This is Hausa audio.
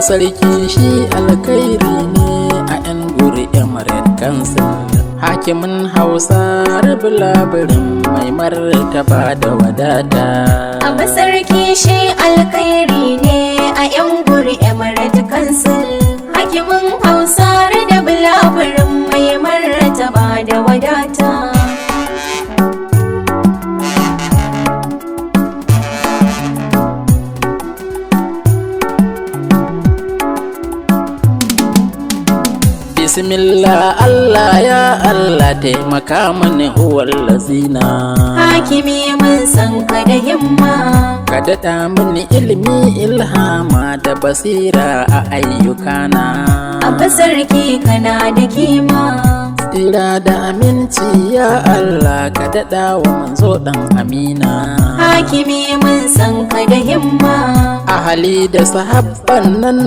sarki shi alkhairi ne a 'yan guri Emirate Council. Hakimin Hausari Bulaburin mai martaba da wadata. Abba sarki shi alkhairi ne a 'yan guri Emirate Council. Hakimin Hausari da Bulaburin mai martaba da wadata. Bismillah Allah ya Allah taimaka mani huwal lazina. Hakimi mun san ka da himma, Ka daɗa mini ilimi ilhama da basira a ayyukana. Abba sarki kana da kima, Tsira da aminci ya Allah ka daɗa wa manzo ɗan amina. Hakimi mun san ka da himma. Ahali da sahabban nan